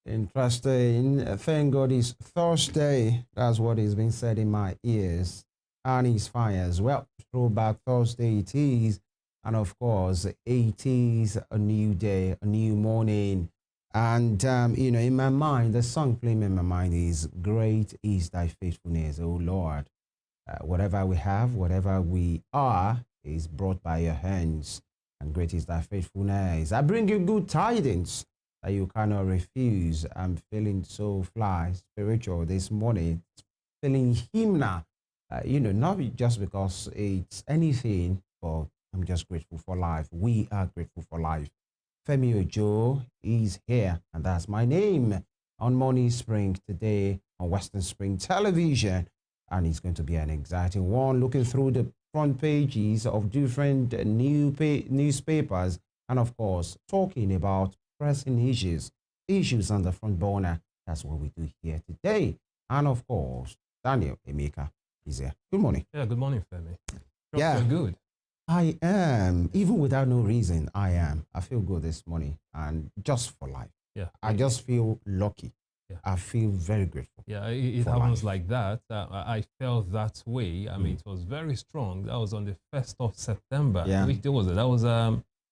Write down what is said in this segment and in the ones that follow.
Interesting. Thank God it's Thursday. That's what is being said in my ears. And it's fine as well. Throwback Thursday it is. And of course, it is a new day, a new morning. And, in my mind, the song playing in my mind is Great is Thy Faithfulness, O Lord. Whatever we have, whatever we are, is brought by your hands. And great is Thy faithfulness. I bring you good tidings that you cannot refuse. I'm feeling so fly, spiritual this morning, feeling hymnal, not just because it's anything, but I'm just grateful for life. We are grateful for life. Femi Ojo is here, and that's my name on Morning Spring today on Western Spring Television, and it's going to be an exciting one, looking through the front pages of different newspapers, and of course, talking about pressing issues on the front burner. That's what we do here today. And of course, Daniel Emeka is here. Good morning. Yeah, good morning, Femi. Yeah, good. I am, even without no reason, I am. I feel good this morning, and just for life. Yeah. I just feel lucky. Yeah. I feel very grateful. Yeah, it happens like that. I felt that way. I mean, it was very strong. That was on the 1st of September. Yeah. Which day was it? That was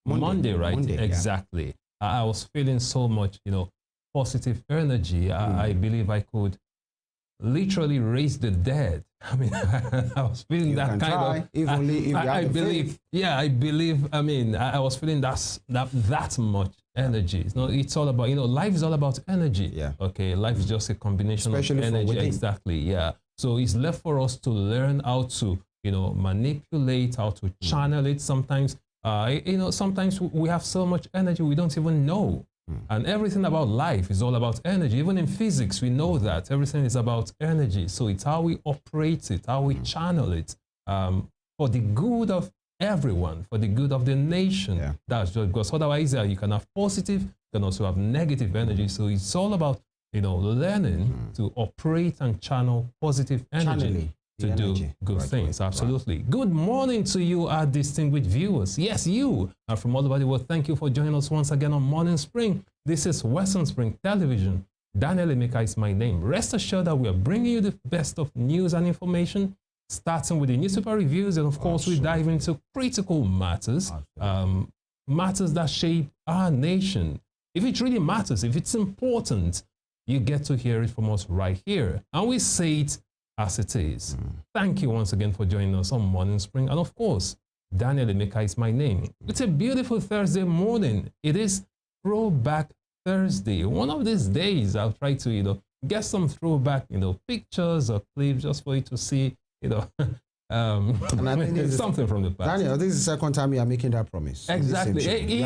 Monday, right? Monday, exactly. Yeah. I was feeling so much, positive energy. I believe I could literally raise the dead. I mean, I was feeling You that can kind try, of. if only if you have I the believe. faith. Yeah, I believe. I mean, I was feeling that much energy. It's all about. Life is all about energy. Yeah. Okay. Life is just a combination Especially of from energy. within. Exactly. Yeah. So it's left for us to learn how to, manipulate, how to channel it. Sometimes, sometimes we have so much energy we don't even know. And everything about life is all about energy. Even in physics, we know that everything is about energy. So it's how we operate it, how we channel it for the good of everyone, for the good of the nation. Yeah. That's just because otherwise you can have positive, you can also have negative energy. So it's all about, learning to operate and channel positive energy. To do good things. Absolutely. Right. Good morning to you, our distinguished viewers. Yes, you are from all over the world. Thank you for joining us once again on Morning Spring. This is Western Spring Television. Daniel Emeka is my name. Rest assured that we are bringing you the best of news and information, starting with the newspaper reviews, and of course we dive into critical matters, matters that shape our nation. If it really matters, if it's important, you get to hear it from us right here. And we say it as it is. Thank you once again for joining us on Morning Spring. And of course, Daniel Emeka is my name. It's a beautiful Thursday morning. It is Throwback Thursday. One of these days, I'll try to, get some throwback, pictures or clips just for you to see, and I think something from the past. Daniel, this is the second time you are making that promise. Exactly.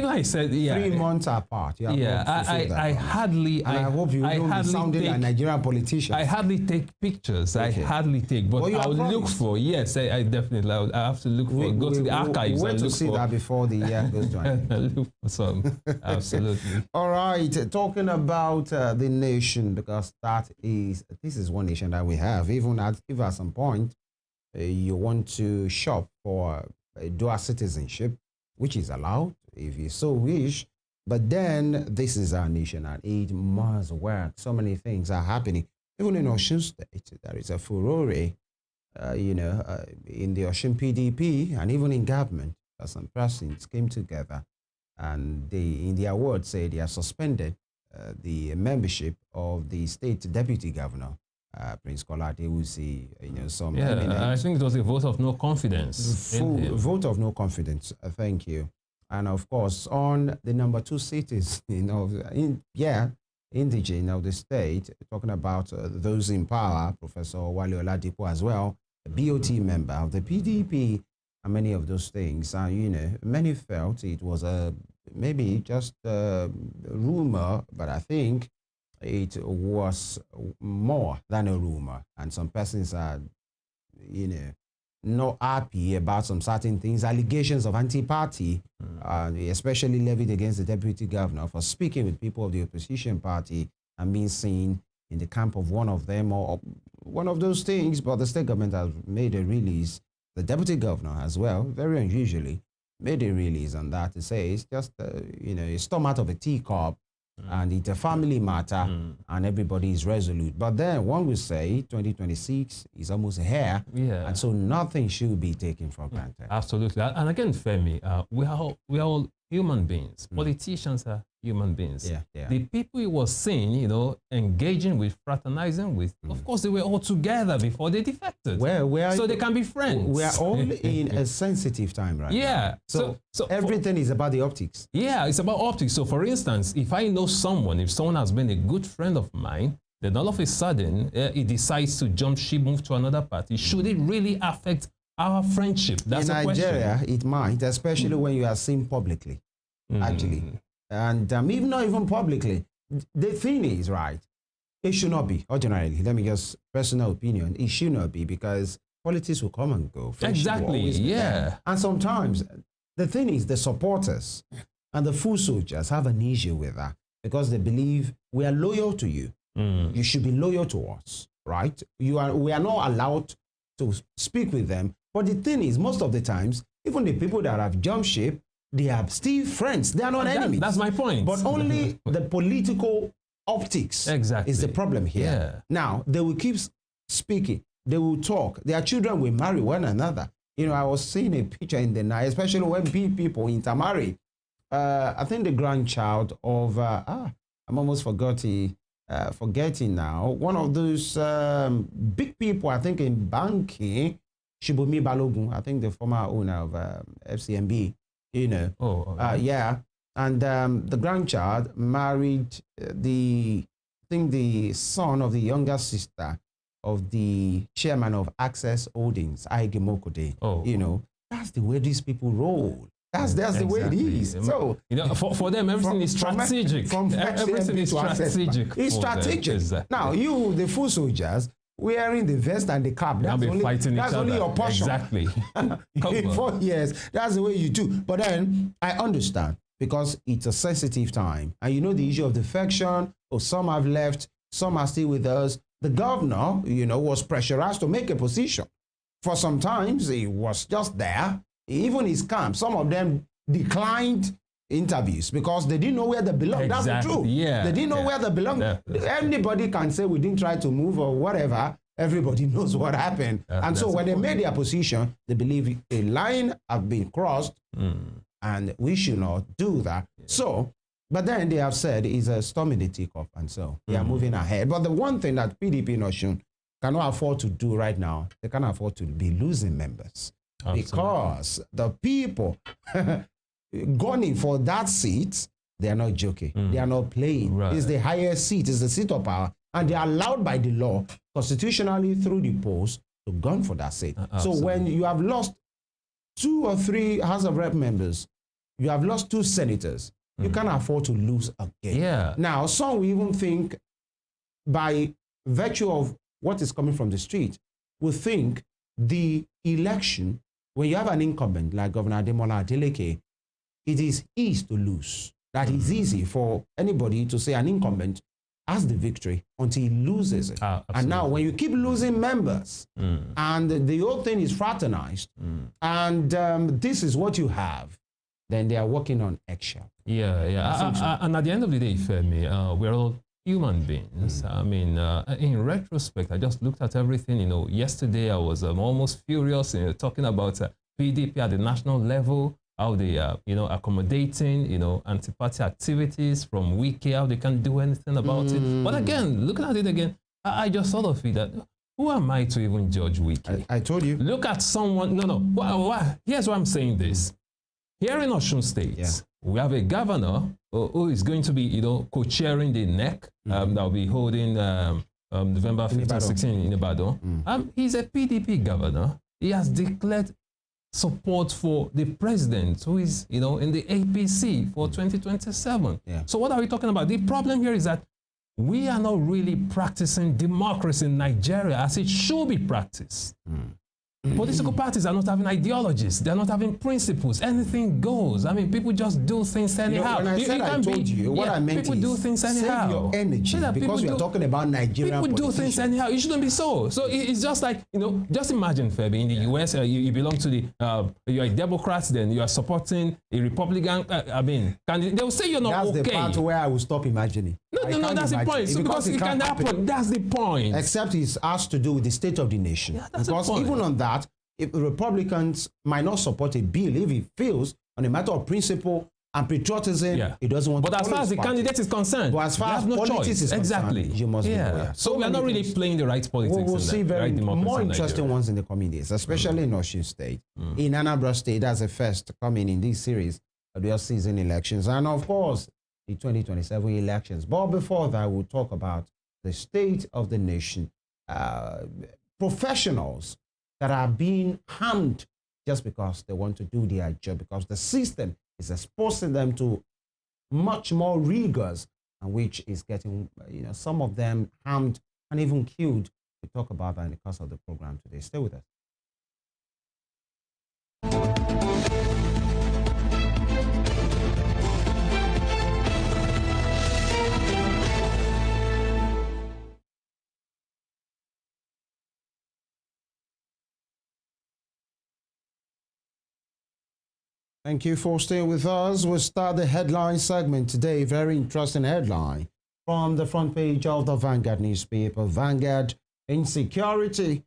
I said, yeah. 3 months apart. I hardly. And I hope you don't be sounding like Nigerian politicians. I hardly take pictures. Okay. I hardly take, but I'll look for. Yes, I definitely. I have to look for. Go to the archives. Wait to see that before the year goes to an end. Look for some. Absolutely. All right, talking about the nation, because this is one nation that we have. Even if at some point you want to shop for dual citizenship, which is allowed if you so wish, but then this is our nation and it must work. So many things are happening. Even in Osun State, there is a furore, in the Osun PDP and even in government. Some persons came together and they, in their words, say they are suspended the membership of the state deputy governor. Prince Kolade will see, some. Yeah, I think it was a vote of no confidence. Vote of no confidence. Thank you. And of course, on the number 2 cities, indigene of the state, talking about those in power, Professor Wale Oladipo as well, a BOT member of the PDP, and many of those things. Many felt it was maybe just a rumor, but I think it was more than a rumor, and some persons are, not happy about some certain things, allegations of anti-party, especially levied against the deputy governor for speaking with people of the opposition party and being seen in the camp of one of them or one of those things. But the state government has made a release. The deputy governor as well, very unusually, made a release on that to say it's just, a storm out of a teacup. and it's a family matter, and everybody is resolute. But then one will say 2026 is almost here, and so nothing should be taken for granted. Absolutely. And again, Femi, we are all human beings. Politicians are human beings. The people he was seeing, engaging with, fraternizing with, of course, they were all together before they defected. So they can be friends. We are all in a sensitive time right now. So everything is about the optics. Yeah, it's about optics. So for instance, if I know someone, if someone has been a good friend of mine, then all of a sudden he decides to jump ship, move to another party, should it really affect our friendship? That's in Nigeria, it might, especially when you are seen publicly, actually. And even not even publicly. The thing is, right, it should not be, ordinarily. Let me just, personal opinion, it should not be, because politics will come and go. Exactly, yeah. And sometimes, the thing is, the supporters and the full soldiers have an issue with that, because they believe we are loyal to you. You should be loyal to us, right? We are not allowed to speak with them. But the thing is, most of the times, even the people that have jumped ship, they are still friends. They are not enemies. That's my point. But only the political optics is the problem here. Now, they will keep speaking. They will talk. Their children will marry one another. I was seeing a picture in the night, especially when people intermarry. I think the grandchild of, I'm almost forgetting now, one of those big people, I think in banking, Shibumi Balogun, I think the former owner of FCMB, yeah. And the grandchild married the son of the younger sister of the chairman of Access Holdings, Aige Mokode. That's the way these people roll. That's the way it is. So for them, everything is strategic. Everything is strategic. It's strategic. Now, you, the full soldiers, wearing the vest and the cap. That's only your portion. Exactly. In 4 years, that's the way you do. But then I understand, because it's a sensitive time. And the issue of defection, some have left, some are still with us. The governor, was pressurized to make a position. For some times, he was just there. Even his camp, some of them declined interviews because they didn't know where they belong. That's the truth. They didn't know where they belong. Anybody can say we didn't try to move or whatever. Everybody knows what happened. And so when they made their position, they believe a line have been crossed and we should not do that. So, but then they have said it's a storm in the teacup, and so they are moving ahead. But the one thing that PDP Notion cannot afford to do right now, they cannot afford to be losing members. Absolutely. Because the people gunning for that seat, they are not joking. They are not playing. It's the highest seat, it's the seat of power. And they are allowed by the law, constitutionally through the polls, to gun for that seat. So when you have lost 2 or 3 House of Rep members, you have lost 2 senators, you can't afford to lose again. Now, some will even think, by virtue of what is coming from the street, will think the election, when you have an incumbent like Governor Ademola Adeleke, it is easy to lose. That is easy for anybody to say an incumbent has the victory until he loses it. And now when you keep losing members and the whole thing is fraternized and this is what you have, then they are working on eggshell. And at the end of the day, Femi, we're all human beings. I mean, in retrospect, I just looked at everything. Yesterday I was almost furious talking about PDP at the national level, how they are, accommodating, anti-party activities from Wiki, how they can't do anything about it. But again, looking at it again, I just sort of feel that, who am I to even judge Wiki? I told you. Look at someone, here's why I'm saying this. Here in Osun State, we have a governor who is going to be, co-chairing the NEC that will be holding November 15, 16 in Ibadan. He's a PDP governor. He has declared support for the president, who is, in the APC for 2027. So what are we talking about? The problem here is that we are not really practicing democracy in Nigeria as it should be practiced. Political parties are not having ideologies. They're not having principles. Anything goes. I mean, people just do things anyhow. When I said I told you, what I meant people do things anyhow. Save your energy, because we are talking about Nigerian People do things anyhow. It shouldn't be so. So it's just like, just imagine, Feby, in the US, you belong to you're a Democrat, then you are supporting a Republican, candidate. They will say you're not okay. That's the part where I will stop imagining. No, that's the point. So because it can happen. That's the point. Except it has to do with the state of the nation. Yeah, that's because the point. even on that, if the Republicans might not support a bill, if it feels on a matter of principle and patriotism, it doesn't want to. But as far as the candidate is concerned, but as far as politics is exactly, concerned, you must go. Yeah. So we are not really playing the right politics. We'll see very more interesting Nigeria. ones in the coming days, especially in Osun State. In Anambra State, that's a first coming in this series of the season elections. And of course, the 2027 elections. But before that, we'll talk about the state of the nation. Professionals that are being harmed just because they want to do their job, because the system is exposing them to much more rigors, and which is getting some of them harmed and even killed. We talk about that in the course of the program today. Stay with us. Thank you for staying with us. We'll start the headline segment today. Very interesting headline from the front page of the Vanguard newspaper. Vanguard, insecurity.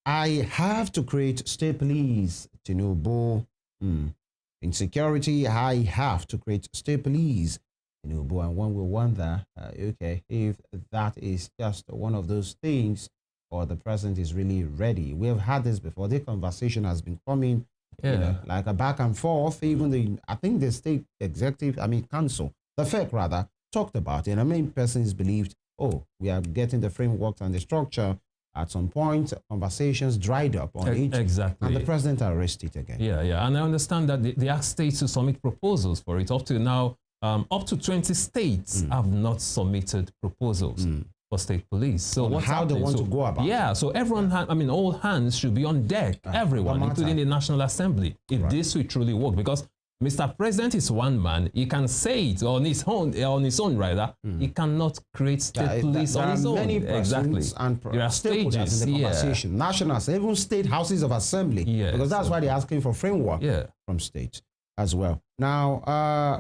I have to create state police. Tinubu. Insecurity. I have to create state police. Tinubu. And one will wonder, okay, if that is just one of those things, or the president is really ready. We have had this before. The conversation has been coming. Like a back and forth. Even I think the state executive, council, the FEC rather, talked about it. And the main person is believed, we are getting the framework and the structure. At some point, conversations dried up on it. Exactly. And the president arrested again. Yeah. And I understand that they asked states to submit proposals for it. Up to now, up to 20 states have not submitted proposals for state police. So how they want to go about it. Yeah, so everyone, all hands should be on deck, everyone, including the National Assembly, if this will truly work. Because Mr. President is one man. He can say it on his own rather. He cannot create state police on his own. There are many persons and there are stages in the conversation. National, even state houses of assembly. Because that's why they're asking for framework from state as well. Now,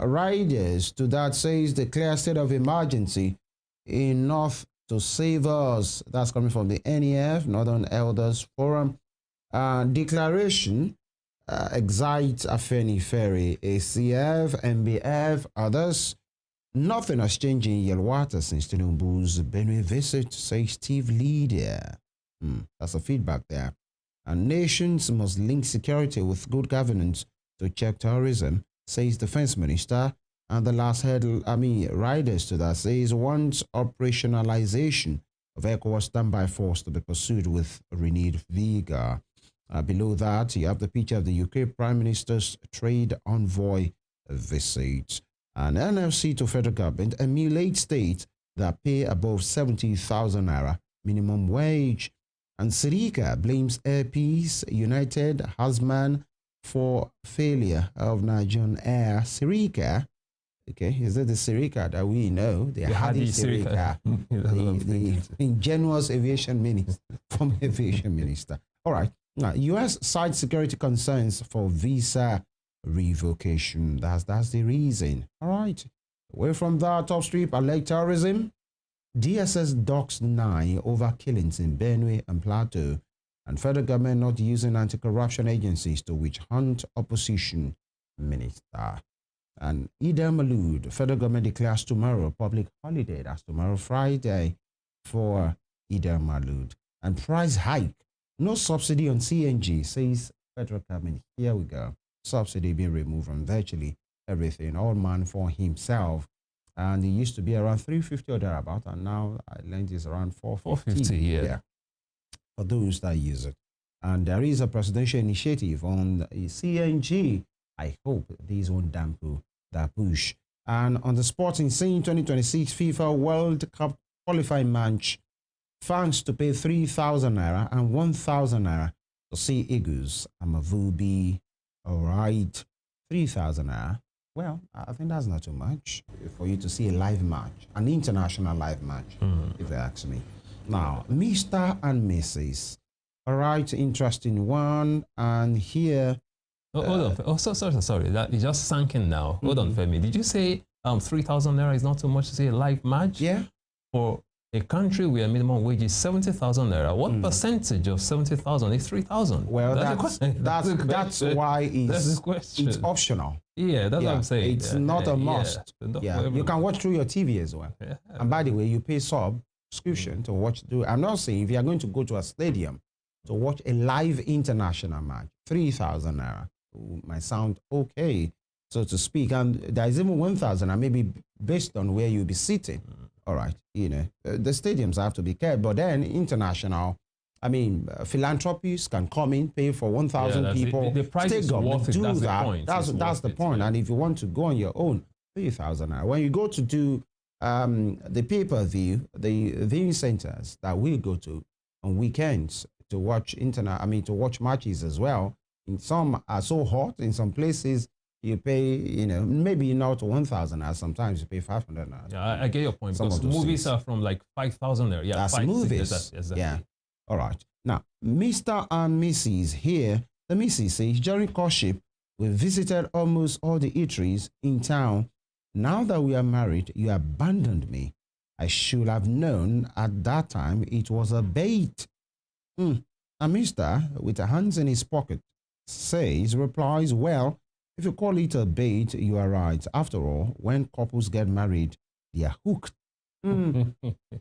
riders to that says declare state of emergency in North to save us. That's coming from the NEF, Northern Elders Forum. Declaration excites Afeni Ferry, ACF, MBF, others. Nothing has changed in Yelwata since Tinubu's Benue visit, says Steve Leader. That's a feedback there. And nations must link security with good governance to check terrorism, says Defense Minister. And the last riders to that says wants operationalization of ECOWAS standby force to be pursued with renewed vigor. Below that, you have the picture of the UK Prime Minister's trade envoy visit. And NFC to federal government emulate states that pay above 70,000 naira minimum wage. And Sirika blames Air Peace United Hasman for failure of Nigerian Air. Sirika. Okay, is it the Sirika that we know? The Hadi Sirika, the ingenuous aviation minister, former aviation minister. All right. Now, U.S. cites security concerns for visa revocation. That's the reason. All right. Away from that, top strip, alleged terrorism. DSS docks 9 over killings in Benue and Plateau. And federal government not using anti-corruption agencies to witch hunt opposition minister. And Ida Malud, federal government declares tomorrow public holiday. That's tomorrow, Friday, for Ida Malud. And price hike. No subsidy on CNG, says federal government. Here we go. Subsidy being removed from virtually everything. All man for himself. And it used to be around 350 or thereabout. And now I learned it's around 450. Yeah. For those that use it. And there is a presidential initiative on CNG. I hope these won't dampen that push. And on the sporting scene, 2026 FIFA World Cup qualifying match, fans to pay 3,000 naira and 1,000 naira to see Eagles, Amavubi, all right, 3,000 naira. Well, I think that's not too much for you to see a live match, an international live match, if they ask me. Now, Mr. and Mrs. All right, interesting one. And here... hold on. Oh, sorry. That it just sank in now. Hold on, Femi. Did you say 3,000 naira is not too much to see a live match? Yeah. For a country where minimum wage is 70,000 naira, what percentage of 70,000 is 3,000? Well, that's why it's optional. Yeah, that's what I'm saying. It's not a must. Yeah. You can watch through your TV as well. Yeah. And by the way, you pay subscription to watch through. I'm not saying if you're going to go to a stadium to watch a live international match, 3,000 naira might sound okay, so to speak. And there's even 1,000, and maybe based on where you'll be sitting. All right, you know, the stadiums have to be kept, but then international, I mean, philanthropies can come in, pay for 1,000 people. The price is worth it. That's the point. That's the point. And if you want to go on your own, 3,000 naira. When you go to do the pay-per-view, the viewing centers that we go to on weekends to watch to watch matches as well. In some are so hot, in some places you pay, you know, maybe not 1,000 naira. Sometimes you pay 500 naira. Yeah, I get your point. Because movies are from like 5,000 naira. Yeah, that's movies. Exactly. Yeah. All right. Now, Mr. and Mrs. here, the Mrs. says, during courtship, we visited almost all the eateries in town. Now that we are married, you abandoned me. I should have known at that time it was a bait. And Mr., with the hands in his pocket, replies, well, if you call it a bait, you are right. After all, when couples get married, they are hooked.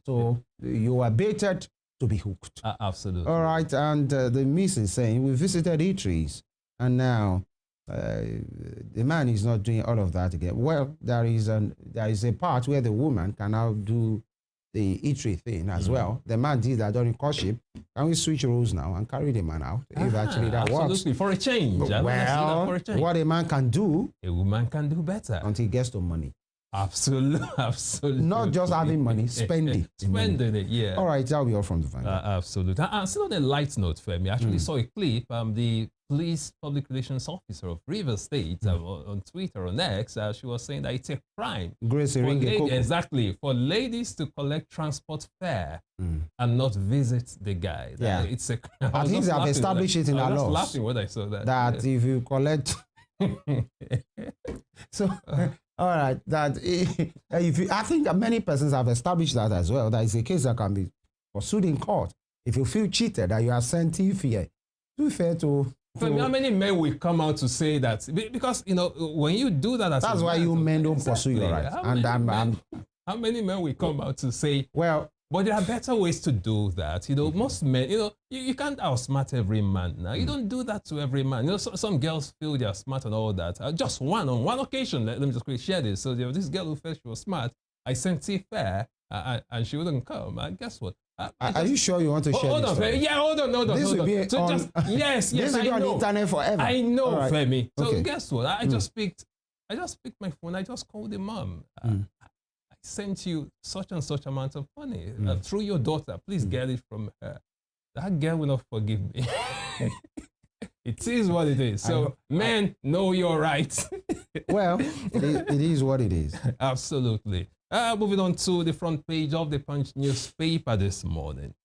So you are baited to be hooked. Absolutely. All right. And the miss is saying, we visited eateries, and now the man is not doing all of that again. Well, there is a part where the woman can now do the eatery thing as well. The man did that during courtship. Can we switch roles now and carry the man out? If actually that works. Absolutely, for a change. Well, for a change. What a man can do, a woman can do better. Until he gets to money. Absolutely. Not just having money, spending. Spending it, yeah. All right, that'll be all from the family. Absolutely. And still on a light note, Femi, I actually saw a clip. The police public relations officer of Rivers State on Twitter, on X, she was saying that it's a crime. Exactly. For ladies to collect transport fare and not visit the guy. Yeah. It's a crime. At least they have established it in our laws. I was laughing when I saw that. That if you collect... So... All right, I think that many persons have established that as well. That is a case that can be pursued in court. If you feel cheated that you are sent here, too fair to... For me, how many men will come out to say that? Because, you know, when you do that... That's why you men don't pursue your rights. How many men will come out to say... Well... But there are better ways to do that. You know, most men, you know, you can't outsmart every man now. You don't do that to every man. You know, some girls feel they are smart and all that. Just on one occasion, let me just quickly share this. So there was this girl who felt she was smart. I sent tea fare and she wouldn't come. Guess what? Are you sure you want to share hold this? On, Femi. Yeah, hold on. This will be on... Yes, this will be on the internet forever. I know, right. Femi. So okay. Guess what? I just picked my phone. I just called the mom. Sent you such and such amount of money through your daughter. Please get it from her. That girl will not forgive me. It is what it is. So, men, know your rights. Well, it is what it is. Absolutely. Moving on to the front page of the Punch newspaper this morning.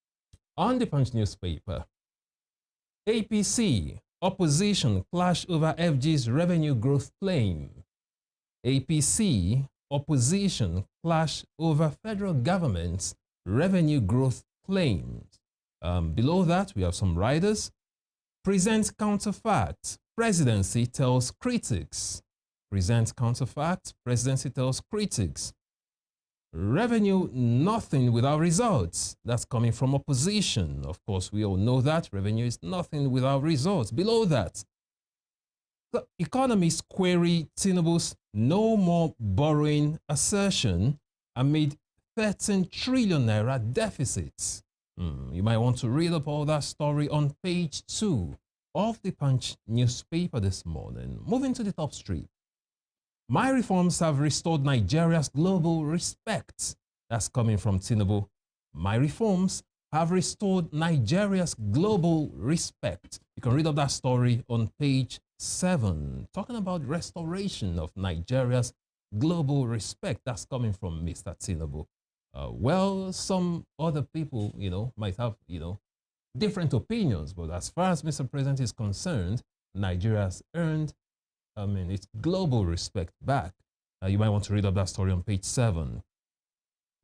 On the Punch newspaper, APC, opposition clash over FG's revenue growth claim. APC, opposition clash over federal government's revenue growth claims. Below that, we have some riders. Present counterfact, presidency tells critics. Present counterfact, presidency tells critics. Revenue, nothing without results. That's coming from opposition. Of course, we all know that. Revenue is nothing without results. Below that, the economists query Tinubu's no more borrowing assertion amid 13 trillion naira deficits. You might want to read up all that story on page 2 of the Punch newspaper this morning. Moving to the top strip. My reforms have restored Nigeria's global respect. That's coming from Tinubu. My reforms have restored Nigeria's global respect. You can read of that story on page 7, talking about restoration of Nigeria's global respect. That's coming from Mr. Tinubu. Well, some other people, might have, different opinions, but as far as Mr. President is concerned, Nigeria has earned, its global respect back. You might want to read up that story on page 7.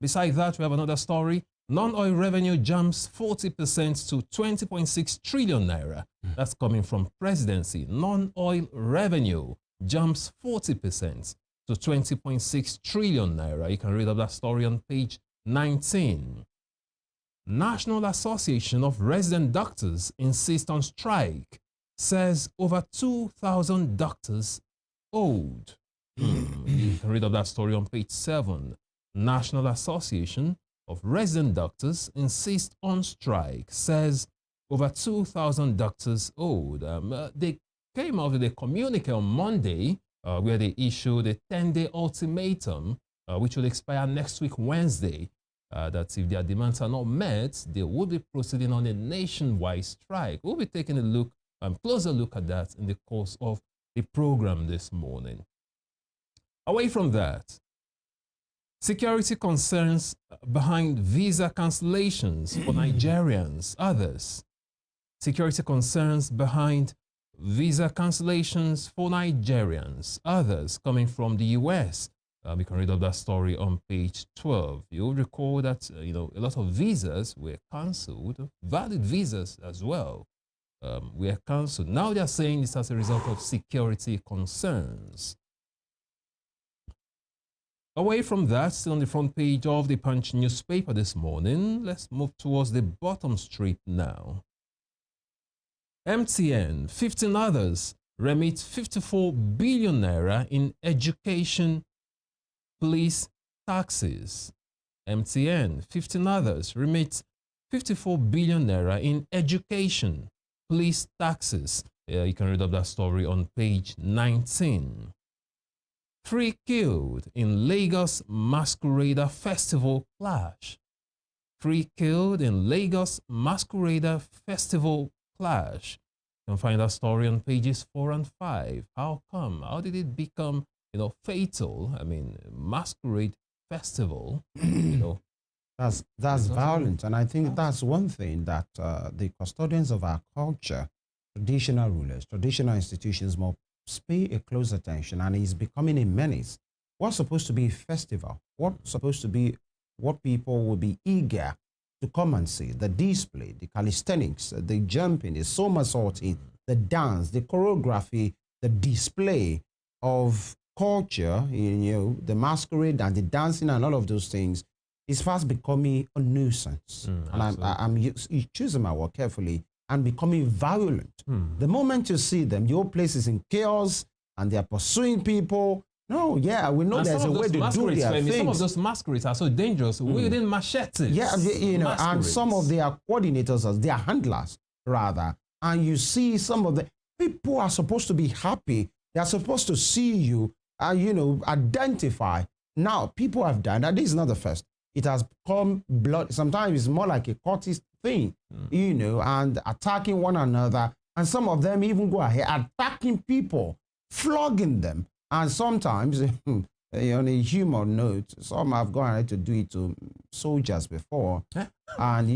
Besides that, we have another story. Non-oil revenue jumps 40% to 20.6 trillion naira. That's coming from presidency. Non-oil revenue jumps 40% to 20.6 trillion naira. You can read up that story on page 19. National Association of Resident Doctors insists on strike, says over 2,000 doctors owed. You can read up that story on page 7. National Association of Resident Doctors insists on strike, says over 2,000 doctors owed. They came out with a communique on Monday where they issued a 10-day ultimatum, which will expire next week, Wednesday, that if their demands are not met, they will be proceeding on a nationwide strike. We'll be taking a closer look at that in the course of the program this morning. Away from that, security concerns behind visa cancellations for Nigerians, others. Security concerns behind visa cancellations for Nigerians, others, coming from the US. We can read of that story on page 12. You'll recall that, a lot of visas were cancelled, valid visas as well, were cancelled. Now they're saying this as a result of security concerns. Away from that, still on the front page of the Punch newspaper this morning, let's move towards the bottom strip now. MTN, 15 others remit 54 billion naira in education police taxes. MTN, 15 others remit 54 billion naira in education police taxes. You can read up that story on page 19. 3 killed in Lagos Masquerader Festival clash. 3 killed in Lagos Masquerader Festival clash. You can find that story on pages 4 and 5. How come? How did it become, fatal? Masquerade Festival, That's violent. And I think that's one thing that the custodians of our culture, traditional rulers, traditional institutions must pay a close attention, and it's becoming a menace. What's supposed to be a festival? What's supposed to be what people will be eager to come and see? The display, the calisthenics, the jumping, the somersaulting, the dance, the choreography, the display of culture, the masquerade and the dancing and all of those things is fast becoming a nuisance. And I'm choosing my word carefully, and becoming violent. The moment you see them, your place is in chaos and they are pursuing people. No, yeah, we know there's a way to do their things. Some of those masquerades are so dangerous. Wielding machetes. Yeah, and some of their coordinators, their handlers, rather. And you see some of the people are supposed to be happy. They are supposed to see you and, identify. Now, people have done that. This is not the first. It has become blood. Sometimes it's more like a cultist thing, and attacking one another. And some of them even go ahead attacking people, flogging them. And sometimes, on a humor note, some have gone ahead to do it to soldiers before. And,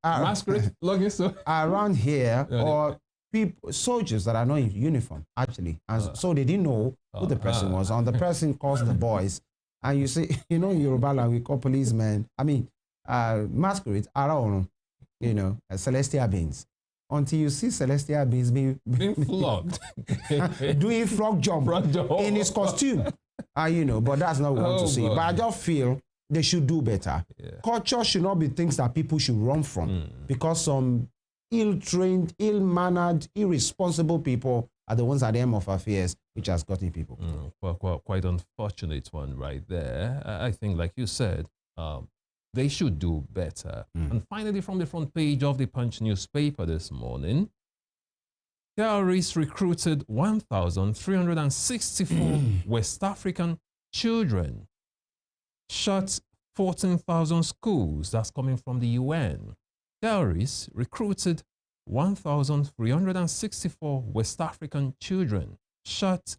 masquerade flogging around here, or people, soldiers that are not in uniform, actually. And so they didn't know who the person was. And the person calls the boys. And you see, in Yoruba language, we call policemen, masquerades are celestial beings. Until you see celestial beings being flogged, doing frog jump in his costume. But that's not what we want to see. But I just feel they should do better. Yeah. Culture should not be things that people should run from because some ill-trained, ill-mannered, irresponsible people are the ones at the end of affairs, which has gotten people. Quite unfortunate one right there. I think, like you said, they should do better. And finally, from the front page of the Punch newspaper this morning, terrorists recruited 1,364 West African children, shot 14,000 schools. That's coming from the UN. Terrorists recruited 1,364 West African children. Shot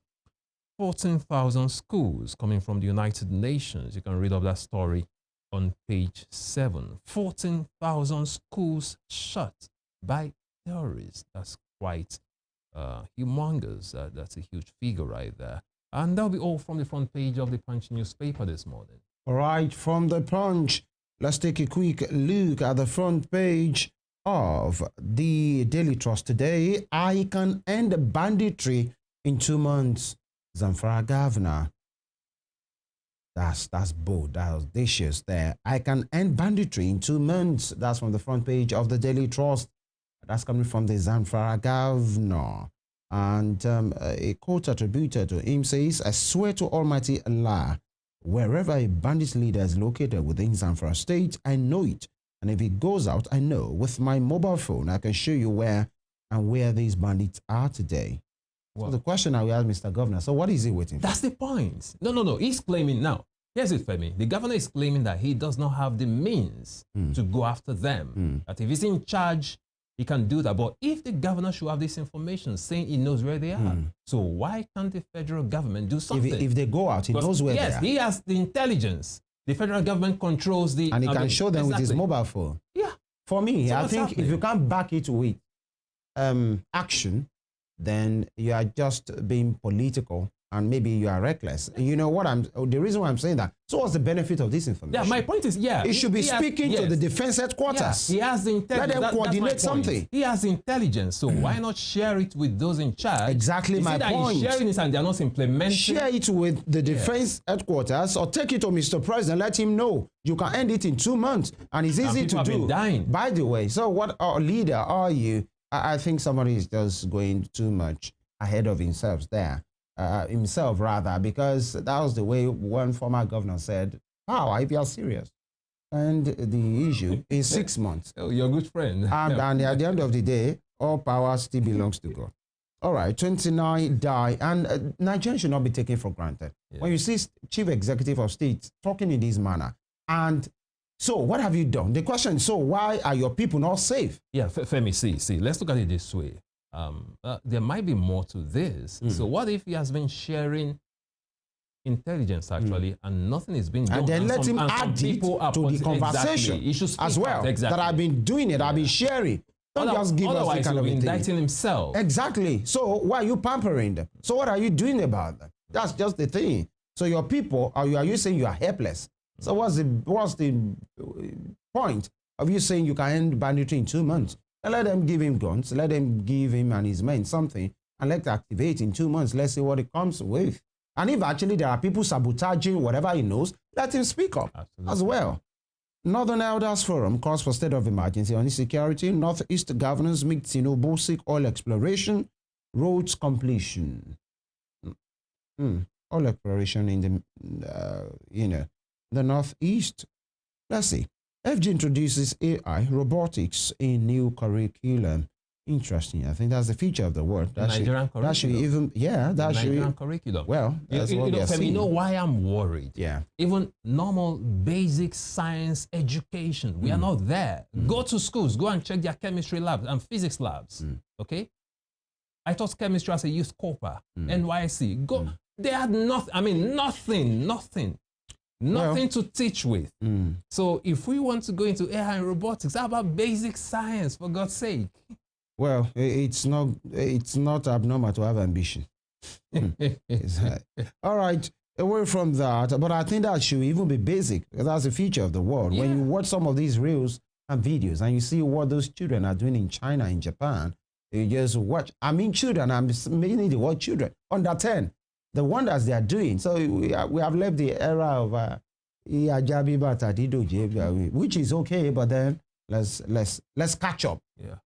14,000 schools, coming from the United Nations. You can read of that story on page 7. 14,000 schools shut by terrorists. That's quite humongous. That's a huge figure right there. And that'll be all from the front page of the Punch newspaper this morning. All right, from the Punch, let's take a quick look at the front page of the Daily Trust today. I can end banditry in 2 months. Zamfara governor. That's bold. That's audacious there. I can end banditry in 2 months. That's from the front page of the Daily Trust. That's coming from the Zamfara governor. And a quote attributed to him says, I swear to Almighty Allah, wherever a bandit leader is located within Zamfara state, I know it. And if it goes out, I know. With my mobile phone, I can show you where these bandits are today. Wow. So the question I will ask Mr. Governor, so what is he waiting for? That's the point. No. He's claiming now. Here's it, Femi. The governor is claiming that he does not have the means to go after them. That if he's in charge, he can do that. But if the governor should have this information saying he knows where they are, so why can't the federal government do something? If they go out, he knows where they are. Yes, he has the intelligence. The federal government controls the... And he can show them with his mobile phone. Yeah. For me, I think if you can't back it with action, then you are just being political and maybe you are reckless. You know what the reason why I'm saying that. So what's the benefit of this information? Yeah, my point is, it should be speaking to the defense headquarters. Yes, he has the intelligence. Let them coordinate something. He has the intelligence, so why not share it with those in charge? Exactly my point. He's sharing it and they're not implementing. Share it with the defense headquarters or take it to Mr. President. Let him know you can end it in 2 months, and it's easy to do. By the way, so what leader are you? I think somebody is just going too much ahead of himself there. Himself rather, because that was the way one former governor said, power if you are serious. And the issue is 6 months. Oh, you're a good friend. And at the end of the day, all power still belongs to God. All right, 29 die, and Nigerians should not be taken for granted. Yeah. When you see chief executive of state talking in this manner, and so what have you done? The question is, so why are your people not safe? Yeah, Femi, see, let's look at it this way. There might be more to this. So what if he has been sharing intelligence actually and nothing is being done? And then let him add it to the conversation as well. That I've been doing it, I've been sharing. Don't just give us the kind of indicting himself. Exactly. So why are you pampering them? So what are you doing about that? That's just the thing. So your people, are you saying you are helpless? So what's the point of you saying you can end banditry in 2 months? And let them give him guns, let them give him and his men something, and let activate in 2 months. Let's see what it comes with. And if actually there are people sabotaging whatever he knows, let him speak up as well. Northern Elders Forum calls for state of emergency on insecurity. Northeast governors meet Tinubu, seek oil exploration, roads completion. Oil exploration in the, the Northeast. Let's see. FG introduces AI, robotics in new curriculum. Interesting. I think that's the future of the world. Nigerian curriculum. That should even, Nigerian curriculum. Well, that's what we are seeing. You know why I'm worried? Yeah. Even normal basic science education, we are not there. Go to schools, go and check their chemistry labs and physics labs. Okay? I taught chemistry as a youth corper, NYC. Go. They had nothing. I mean, nothing to teach with. So if we want to go into AI and robotics, how about basic science, for God's sake? Well, it's not abnormal to have ambition. All right, away from that, but I think that should even be basic, because that's the future of the world. Yeah. When you watch some of these reels and videos and you see what those children are doing in China, in Japan, you just watch. I mean children, I'm meaning the word children, under 10. The wonders they are doing. So we have left the era of which is okay, but then let's catch up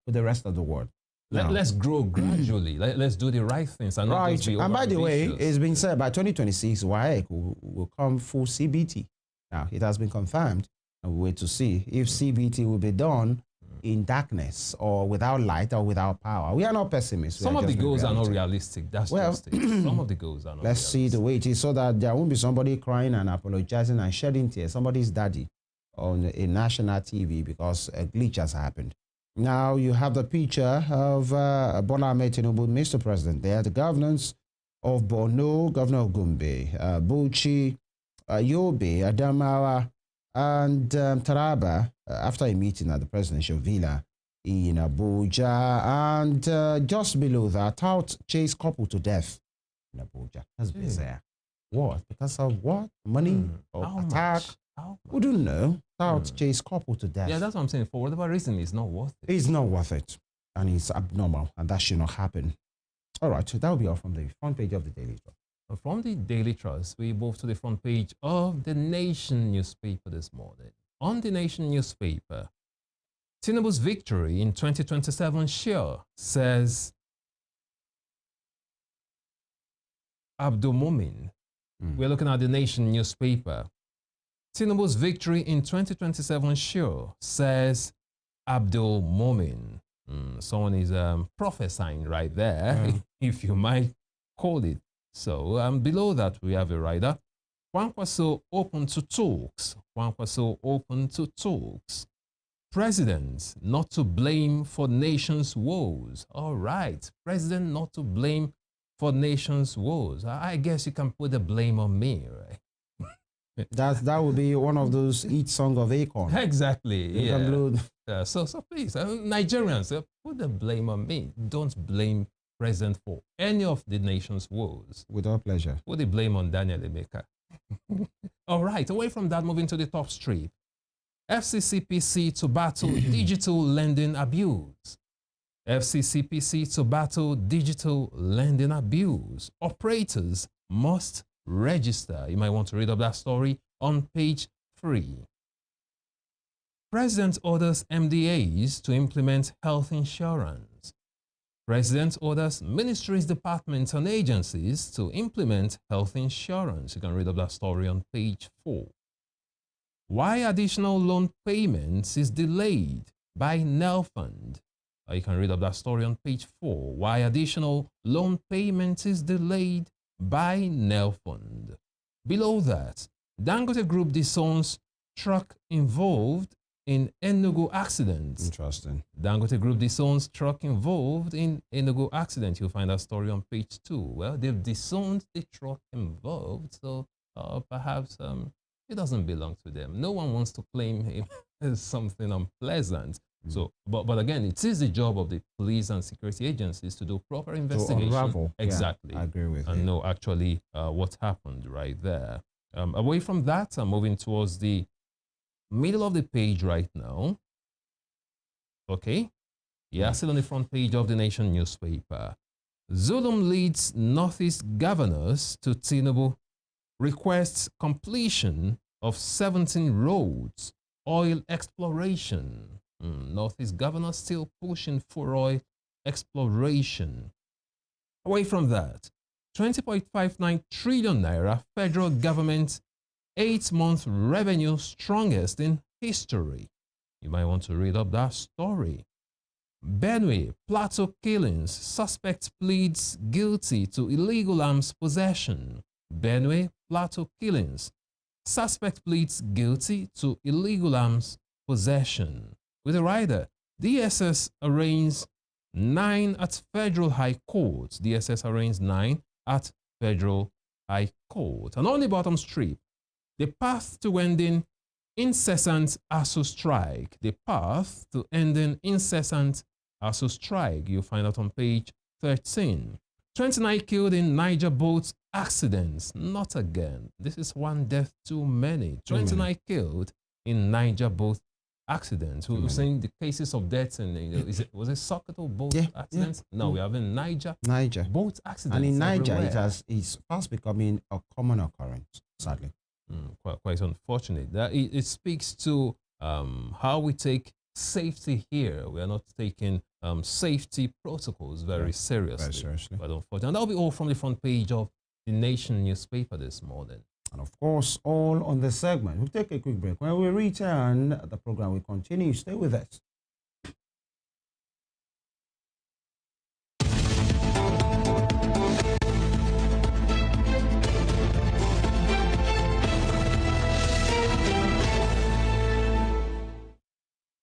with the rest of the world. Let's grow gradually. Let's do the right things. And not just be and by the way, it's been said by 2026, WAEC will come full CBT. Now, it has been confirmed, and we wait to see if CBT will be done in darkness or without light or without power. We are not pessimists. Some of the goals are not realistic. That's just it. Some of the goals are not let's realistic. see the way it is so that there won't be somebody crying and apologizing and shedding tears, somebody's daddy on a national TV because a glitch has happened. Now you have the picture of Bola Ahmed Tinubu, Mr. President. They are the governors of Borno, Governor of Gombe, Bauchi, Yobe, Adamawa, and Taraba after a meeting at the presidential villa in Abuja. And just below that, tout chase couple to death in Abuja. That's bizarre. What? Because of what? Money or attack? We don't know. Tout chase couple to death. Yeah, that's what I'm saying. For whatever reason, it's not worth it. It's not worth it. And it's abnormal. And that should not happen. All right. So that will be all from the front page of the Daily Trust. From the Daily Trust, we move to the front page of the Nation newspaper this morning. On the Nation newspaper, Tinubu's victory in 2027 sure, says Abdul Mumin. We're looking at the Nation newspaper. Tinubu's victory in 2027 sure, says Abdul Mumin. Someone is prophesying right there, if you might call it. So below that, we have a rider. Kwankwaso open to talks. Kwankwaso open to talks. President not to blame for nation's woes. All right. President not to blame for nation's woes. I guess you can put the blame on me, right? That would be one of those eat song of Acorn. Exactly. Yeah. So please, Nigerians, put the blame on me. Don't blame President for any of the nation's woes. With all pleasure. Put the blame on Daniel Emeka. All right, away from that, moving to the top strip. FCCPC to battle digital lending abuse. FCCPC to battle digital lending abuse. Operators must register. You might want to read up that story on page 3. President orders MDAs to implement health insurance. President orders ministries, departments, and agencies to implement health insurance. You can read up that story on page 4. Why additional loan payments is delayed by Nelfund. You can read up that story on page 4. Why additional loan payments is delayed by Nelfund. Below that, Dangote Group disowns truck involved in Enugu accident. Interesting. Dangote Group disowns truck involved in Enugu accident. You'll find that story on page 2. Well, they've disowned the truck involved, so perhaps it doesn't belong to them. No one wants to claim him as something unpleasant. So, but again, it is the job of the police and security agencies to do proper investigation. To unravel. Exactly. Yeah, I agree with you. And know actually what happened right there. Away from that, I'm moving towards the middle of the page right now. Okay. Yeah, still on the front page of the Nation newspaper. Zulum leads Northeast governors to Tinubu, requests completion of 17 roads, oil exploration. Northeast governors still pushing for oil exploration. Away from that, 20.59 trillion naira federal government 8-month revenue strongest in history. You might want to read up that story. Benue, Plateau killings, suspect pleads guilty to illegal arms possession. Benue, Plateau killings, suspect pleads guilty to illegal arms possession. With a rider, DSS arraigns 9 at Federal High Court. DSS arraigns 9 at Federal High Court. And on the bottom strip, the path to ending incessant ASU strike. The path to ending incessant ASU strike. You'll find out on page 13. 29 killed in Niger boat accidents. Not again. This is one death too many. 29 killed in Niger boat accidents. We're saying the cases of deaths and was it Sokoto boat accidents? Yeah. No, we have in Niger boat accidents. And in Niger, it's fast becoming a common occurrence, sadly. Quite unfortunate. That it speaks to how we take safety here. We are not taking safety protocols very seriously. Very seriously. But unfortunately, and that'll be all from the front page of the Nation newspaper this morning. And of course, all on this segment. We'll take a quick break. When we return, the program will continue. Stay with us.